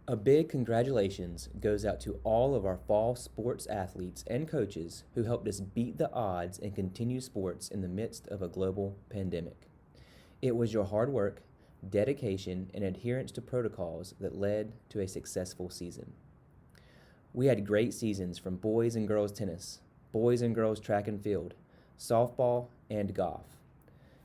A big congratulations goes out to all of our fall sports athletes and coaches who helped us beat the odds and continue sports in the midst of a global pandemic. It was your hard work, dedication, and adherence to protocols that led to a successful season. We had great seasons from boys and girls tennis, boys and girls track and field, softball, and golf.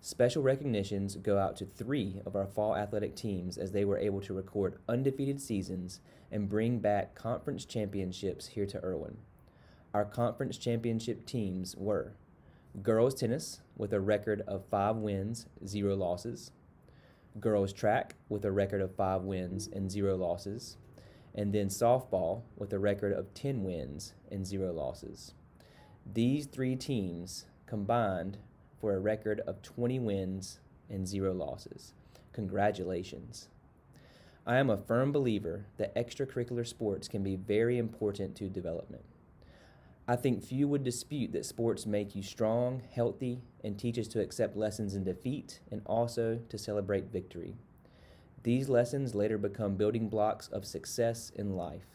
Special recognitions go out to 3 of our fall athletic teams as they were able to record undefeated seasons and bring back conference championships here to Erwin. Our conference championship teams were girls tennis with a record of 5 wins, 0 losses, girls track with a record of 5 wins and 0 losses, and then softball with a record of 10 wins and 0 losses. These 3 teams combined for a record of 20 wins and 0 losses. Congratulations. I am a firm believer that extracurricular sports can be very important to development. I think few would dispute that sports make you strong, healthy, and teach us to accept lessons in defeat and also to celebrate victory. These lessons later become building blocks of success in life.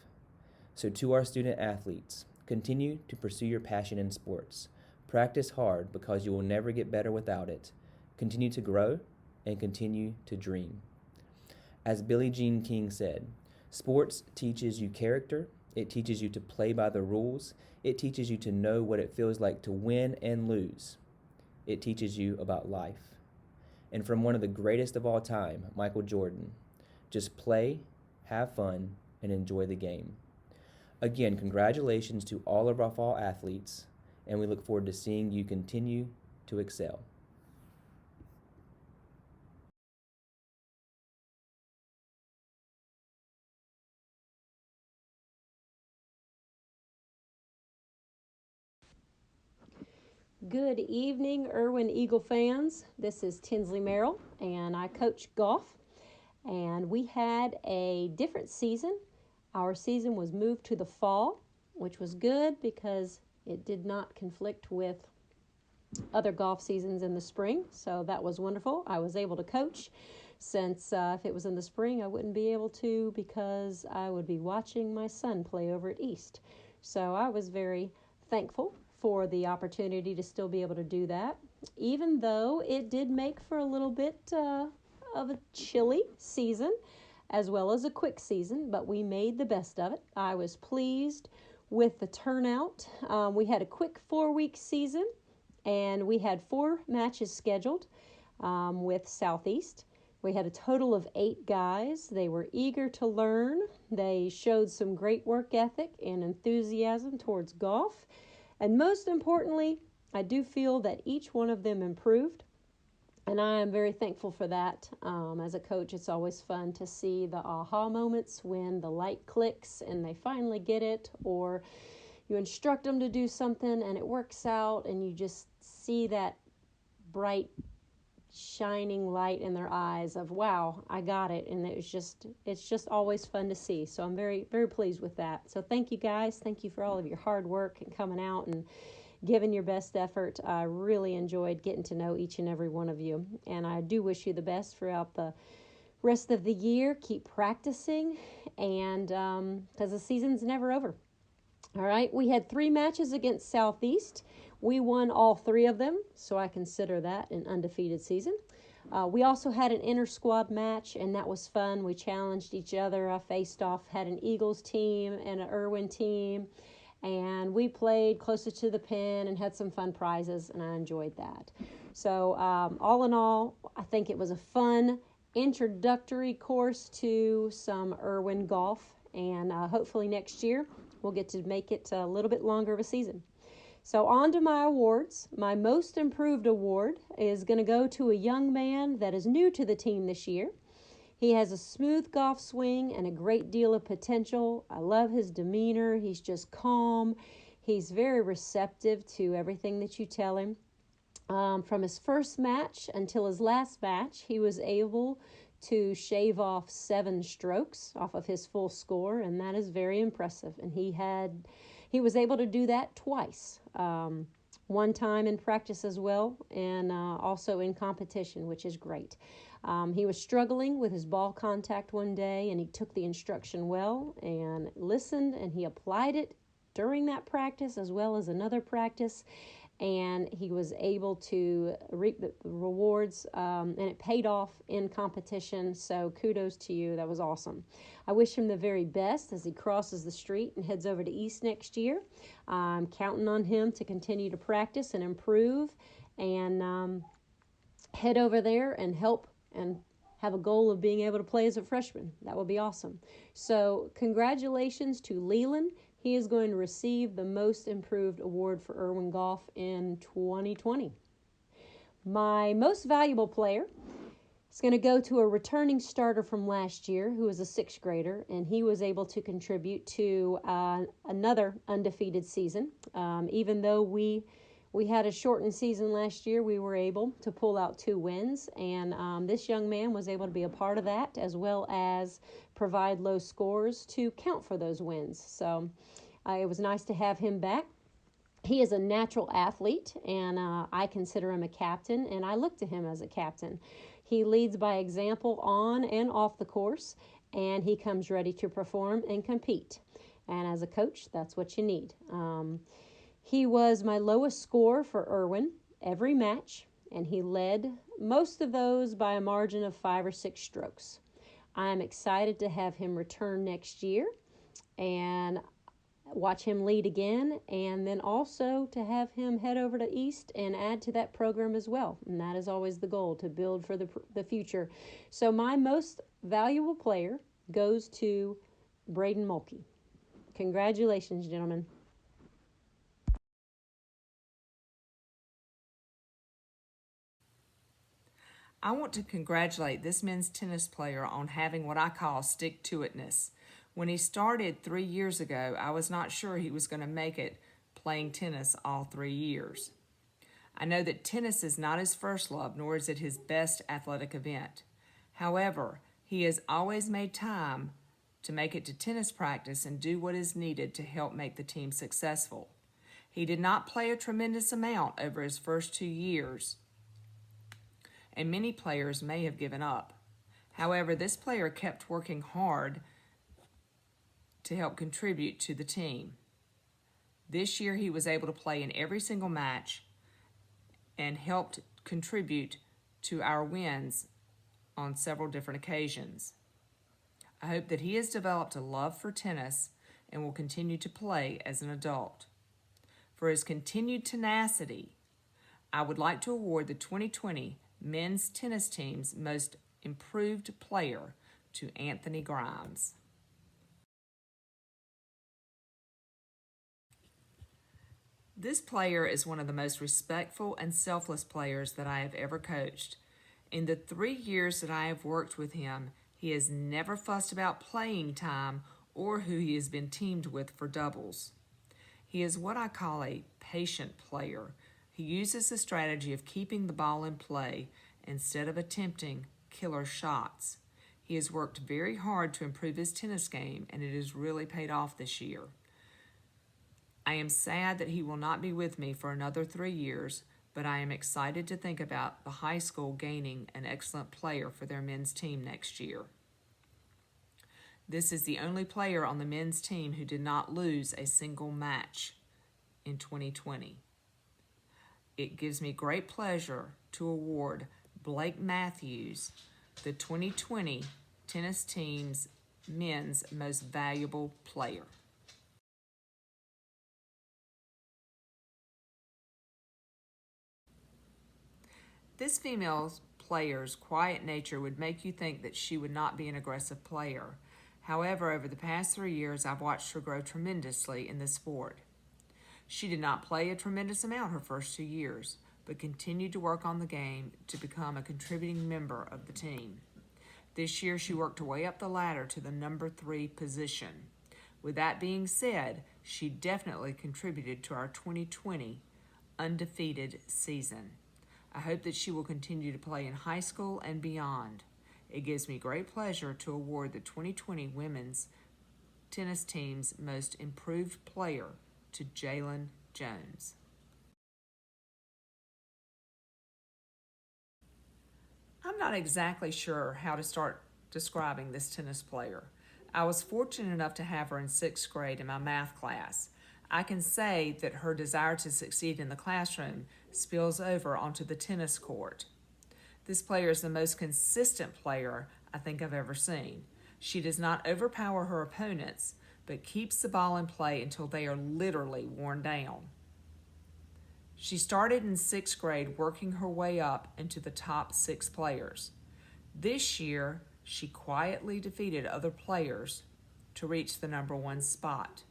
So to our student athletes, continue to pursue your passion in sports. Practice hard because you will never get better without it. Continue to grow and continue to dream. As Billie Jean King said, sports teaches you character, it teaches you to play by the rules, it teaches you to know what it feels like to win and lose. It teaches you about life. And from one of the greatest of all time, Michael Jordan, just play, have fun, and enjoy the game. Again, congratulations to all of our fall athletes, and we look forward to seeing you continue to excel. Good evening, Erwin Eagle fans. This is Tinsley Merrill, and I coach golf. And we had a different season. Our season was moved to the fall, which was good because it did not conflict with other golf seasons in the spring. So that was wonderful. I was able to coach since if it was in the spring, I wouldn't be able to because I would be watching my son play over at East. So I was very thankful for the opportunity to still be able to do that, even though it did make for a little bit of a chilly season as well as a quick season, but we made the best of it. I was pleased with the turnout. We had a quick 4-week season, and we had 4 matches scheduled with Southeast. We had a total of 8 guys. They were eager to learn. They showed some great work ethic and enthusiasm towards golf. And most importantly, I do feel that each one of them improved. And I am very thankful for that. As a coach, it's always fun to see the aha moments when the light clicks and they finally get it, or you instruct them to do something and it works out and you just see that bright shining light in their eyes of, wow, I got it. And it's just always fun to see. So I'm very, very pleased with that. So thank you guys. Thank you for all of your hard work and coming out and giving your best effort. I really enjoyed getting to know each and every one of you. And I do wish you the best throughout the rest of the year. Keep practicing, and because the season's never over. All right, we had 3 matches against Southeast. We won all 3 of them, so I consider that an undefeated season. We also had an inter-squad match, and that was fun. We challenged each other. I faced off, had an Eagles team and an Erwin team, and we played closer to the pin and had some fun prizes, and I enjoyed that. So all in all, I think it was a fun introductory course to some Erwin golf, and hopefully next year we'll get to make it a little bit longer of a season. So on to my awards. My most improved award is going to go to a young man that is new to the team this year. He has a smooth golf swing and a great deal of potential. I love his demeanor. He's just calm. He's very receptive to everything that you tell him. From his first match until his last match, he was able to shave off 7 strokes off of his full score, and that is very impressive. And he was able to do that twice. one time in practice as well, and also in competition, which is great. He was struggling with his ball contact one day, and he took the instruction well and listened, and he applied it during that practice as well as another practice, and he was able to reap the rewards, and it paid off in competition. So kudos to you. That was awesome. I wish him the very best as he crosses the street and heads over to East next year. I'm counting on him to continue to practice and improve, and head over there and help and have a goal of being able to play as a freshman. That would be awesome. So congratulations to Leland. He is going to receive the Most Improved Award for Erwin Golf in 2020. My most valuable player is going to go to a returning starter from last year who was a sixth grader, and he was able to contribute to another undefeated season. Even though we had a shortened season last year, we were able to pull out 2 wins, and this young man was able to be a part of that as well as provide low scores to count for those wins. So it was nice to have him back. He is a natural athlete, and I consider him a captain, and I look to him as a captain. He leads by example on and off the course, and he comes ready to perform and compete. And as a coach, that's what you need. He was my lowest score for Erwin every match, and he led most of those by a margin of 5 or 6 strokes. I am excited to have him return next year and watch him lead again, and then also to have him head over to East and add to that program as well. And that is always the goal, to build for the future. So my most valuable player goes to Braden Mulkey. Congratulations, gentlemen. I want to congratulate this men's tennis player on having what I call stick-to-itness. When he started 3 years ago, I was not sure he was going to make it playing tennis all 3 years. I know that tennis is not his first love, nor is it his best athletic event. However, he has always made time to make it to tennis practice and do what is needed to help make the team successful. He did not play a tremendous amount over his first 2 years, and many players may have given up. However, this player kept working hard to help contribute to the team. This year he was able to play in every single match and helped contribute to our wins on several different occasions. I hope that he has developed a love for tennis and will continue to play as an adult. For his continued tenacity, I would like to award the 2020 Men's Tennis Team's Most Improved Player to Anthony Grimes. This player is one of the most respectful and selfless players that I have ever coached. In the 3 years that I have worked with him, he has never fussed about playing time or who he has been teamed with for doubles. He is what I call a patient player. He uses the strategy of keeping the ball in play instead of attempting killer shots. He has worked very hard to improve his tennis game, and it has really paid off this year. I am sad that he will not be with me for another 3 years, but I am excited to think about the high school gaining an excellent player for their men's team next year. This is the only player on the men's team who did not lose a single match in 2020. It gives me great pleasure to award Blake Matthews the 2020 tennis team's men's most valuable player. This female player's quiet nature would make you think that she would not be an aggressive player. However, over the past 3 years, I've watched her grow tremendously in this sport. She did not play a tremendous amount her first 2 years, but continued to work on the game to become a contributing member of the team. This year, she worked her way up the ladder to the number 3 position. With that being said, she definitely contributed to our 2020 undefeated season. I hope that she will continue to play in high school and beyond. It gives me great pleasure to award the 2020 women's tennis team's most improved player to Jalen Jones. I'm not exactly sure how to start describing this tennis player. I was fortunate enough to have her in sixth grade in my math class. I can say that her desire to succeed in the classroom spills over onto the tennis court. This player is the most consistent player I think I've ever seen. She does not overpower her opponents, but keeps the ball in play until they are literally worn down. She started in sixth grade, working her way up into the top 6 players. This year, she quietly defeated other players to reach the number 1 spot.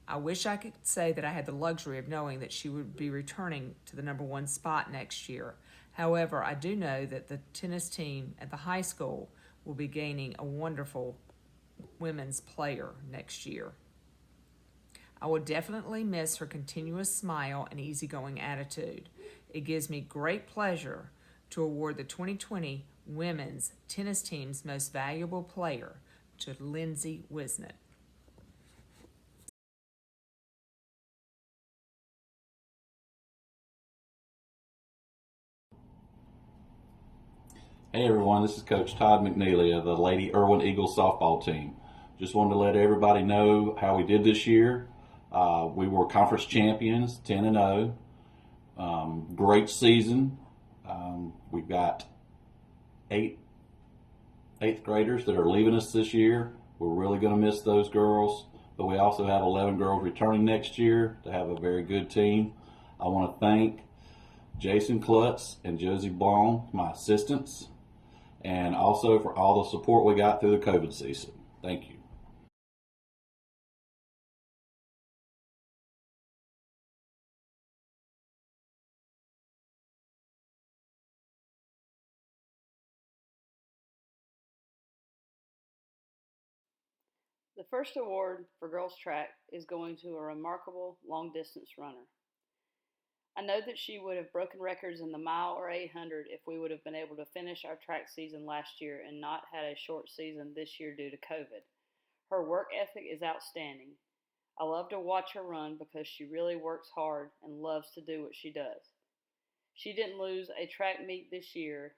I wish I could say that I had the luxury of knowing that she would be returning to the number 1 spot next year. However, I do know that the tennis team at the high school will be gaining a wonderful women's player next year. I will definitely miss her continuous smile and easygoing attitude. It gives me great pleasure to award the 2020 Women's Tennis Team's Most Valuable Player to Lindsay Wisnett. Hey everyone, this is Coach Todd McNeely of the Lady Erwin Eagles softball team. Just wanted to let everybody know how we did this year. We were conference champions, 10-0. Great season. We've got eighth graders that are leaving us this year. We're really going to miss those girls, but we also have 11 girls returning next year to have a very good team. I want to thank Jason Klutz and Josie Blom, my assistants, and also for all the support we got through the COVID season. Thank you. The first award for girls track is going to a remarkable long distance runner. I know that she would have broken records in the mile or 800 if we would have been able to finish our track season last year and not had a short season this year due to COVID. Her work ethic is outstanding. I love to watch her run because she really works hard and loves to do what she does. She didn't lose a track meet this year,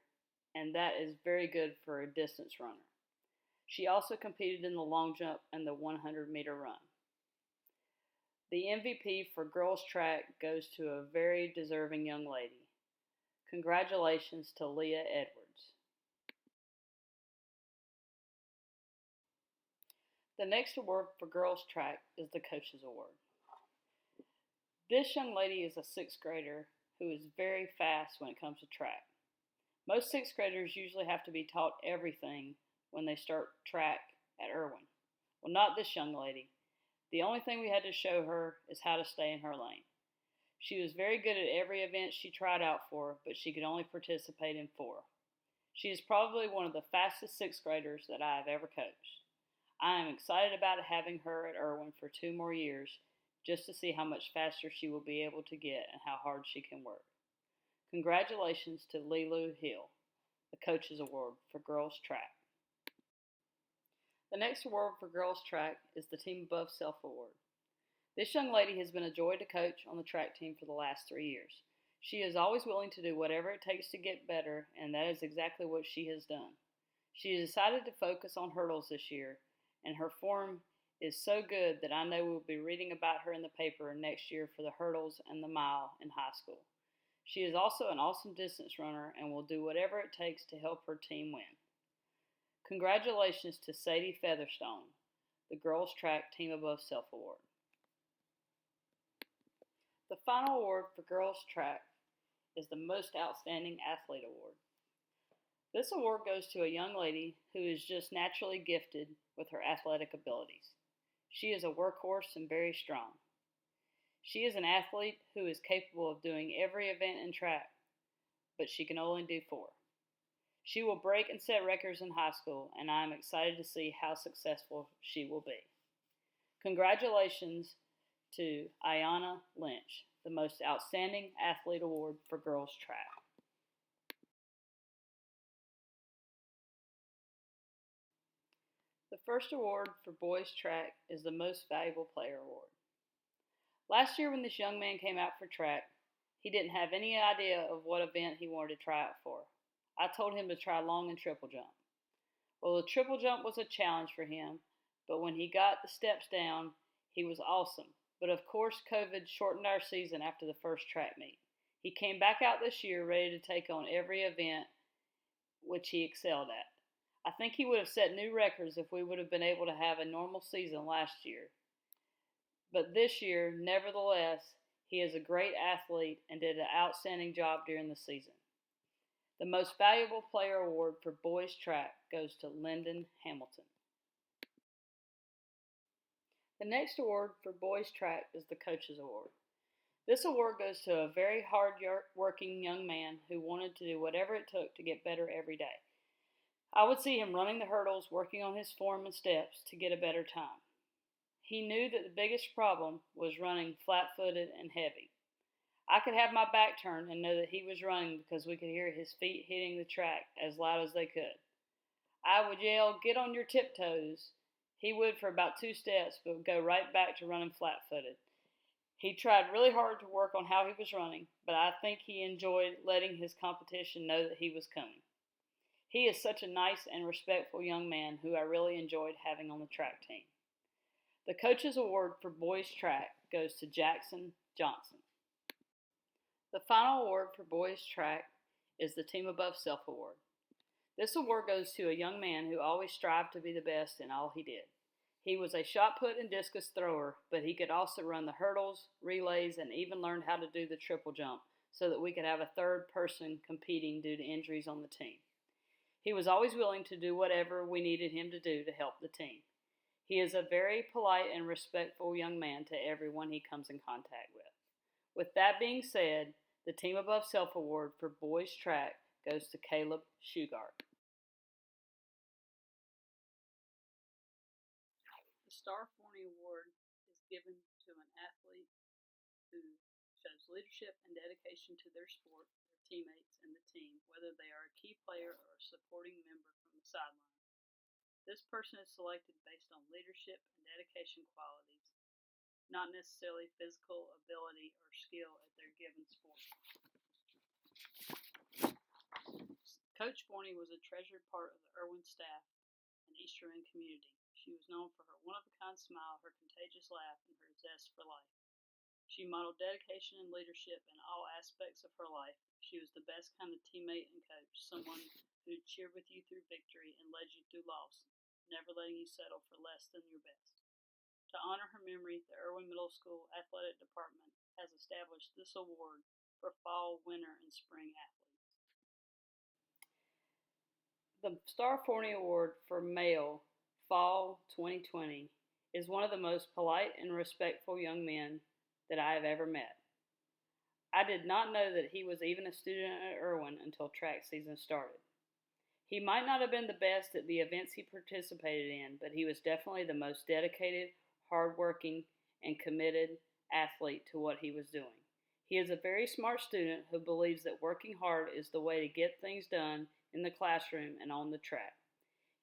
and that is very good for a distance runner. She also competed in the long jump and the 100-meter run. The MVP for girls track goes to a very deserving young lady. Congratulations to Leah Edwards. The next award for girls track is the Coaches Award. This young lady is a sixth grader who is very fast when it comes to track. Most sixth graders usually have to be taught everything when they start track at Erwin. Well, not this young lady. The only thing we had to show her is how to stay in her lane. She was very good at every event she tried out for, but she could only participate in 4. She is probably one of the fastest sixth graders that I have ever coached. I am excited about having her at Erwin for 2 more years just to see how much faster she will be able to get and how hard she can work. Congratulations to Lilu Hill, the Coaches Award for girls track. The next award for girls track is the Team Above Self Award. This young lady has been a joy to coach on the track team for the last 3 years. She is always willing to do whatever it takes to get better, and that is exactly what she has done. She has decided to focus on hurdles this year, and her form is so good that I know we'll be reading about her in the paper next year for the hurdles and the mile in high school. She is also an awesome distance runner and will do whatever it takes to help her team win. Congratulations to Sadie Featherstone, the Girls Track Team Above Self Award. The final award for girls track is the Most Outstanding Athlete Award. This award goes to a young lady who is just naturally gifted with her athletic abilities. She is a workhorse and very strong. She is an athlete who is capable of doing every event in track, but she can only do 4. She will break and set records in high school, and I am excited to see how successful she will be. Congratulations to Ayana Lynch, the Most Outstanding Athlete Award for girls track. The first award for boys track is the Most Valuable Player Award. Last year when this young man came out for track, he didn't have any idea of what event he wanted to try out for. I told him to try long and triple jump. Well, the triple jump was a challenge for him, but when he got the steps down, he was awesome. But of course, COVID shortened our season after the first track meet. He came back out this year ready to take on every event which he excelled at. I think he would have set new records if we would have been able to have a normal season last year. But this year, nevertheless, he is a great athlete and did an outstanding job during the season. The Most Valuable Player Award for boys track goes to Lyndon Hamilton. The next award for boys track is the Coaches Award. This award goes to a very hard-working young man who wanted to do whatever it took to get better every day. I would see him running the hurdles, working on his form and steps to get a better time. He knew that the biggest problem was running flat-footed and heavy. I could have my back turned and know that he was running because we could hear his feet hitting the track as loud as they could. I would yell, "Get on your tiptoes." He would for about 2 steps, but would go right back to running flat-footed. He tried really hard to work on how he was running, but I think he enjoyed letting his competition know that he was coming. He is such a nice and respectful young man who I really enjoyed having on the track team. The Coaches Award for boys track goes to Jackson Johnson. The final award for boys track is the Team Above Self Award. This award goes to a young man who always strived to be the best in all he did. He was a shot put and discus thrower, but he could also run the hurdles, relays, and even learned how to do the triple jump so that we could have a third person competing due to injuries on the team. He was always willing to do whatever we needed him to do to help the team. He is a very polite and respectful young man to everyone he comes in contact with. With that being said, the Team Above Self Award for boys track goes to Caleb Shugart. The Star Forney Award is given to an athlete who shows leadership and dedication to their sport, their teammates, and the team, whether they are a key player or a supporting member from the sideline. This person is selected based on leadership and dedication qualities, not necessarily physical ability or skill at their given sport. Coach Forney was a treasured part of the Erwin staff and Easter End community. She was known for her one-of-a-kind smile, her contagious laugh, and her zest for life. She modeled dedication and leadership in all aspects of her life. She was the best kind of teammate and coach, someone who cheered with you through victory and led you through loss, never letting you settle for less than your best. To honor her memory, the Erwin Middle School Athletic Department has established this award for fall, winter, and spring athletes. The Star Forney Award for Male Fall 2020 is one of the most polite and respectful young men that I have ever met. I did not know that he was even a student at Erwin until track season started. He might not have been the best at the events he participated in, but he was definitely the most dedicated, hardworking, and committed athlete to what he was doing. He is a very smart student who believes that working hard is the way to get things done in the classroom and on the track.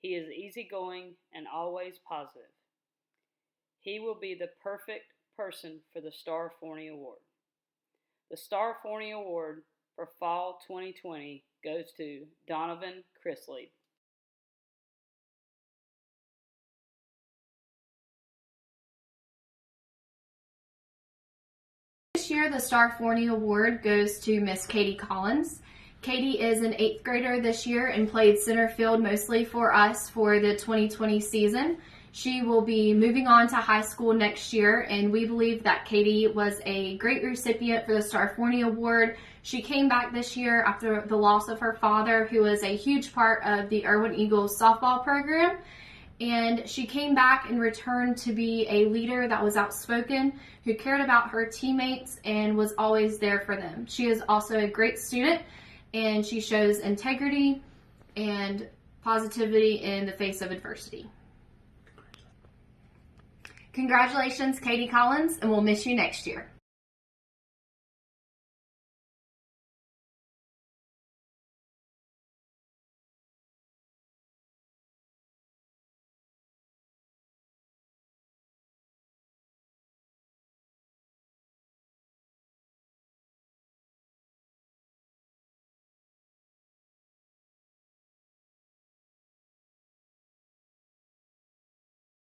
He is easygoing and always positive. He will be the perfect person for the Star Forney Award. The Star Forney Award for Fall 2020 goes to Donovan Chrisley. This year, the Star Forney Award goes to Miss Katie Collins. Katie is an 8th grader this year and played center field mostly for us for the 2020 season. She will be moving on to high school next year, and we believe that Katie was a great recipient for the Star Forney Award. She came back this year after the loss of her father, who was a huge part of the Erwin Eagles softball program. And she came back and returned to be a leader that was outspoken, who cared about her teammates and was always there for them. She is also a great student, and she shows integrity and positivity in the face of adversity. Congratulations, Katie Collins, and we'll miss you next year.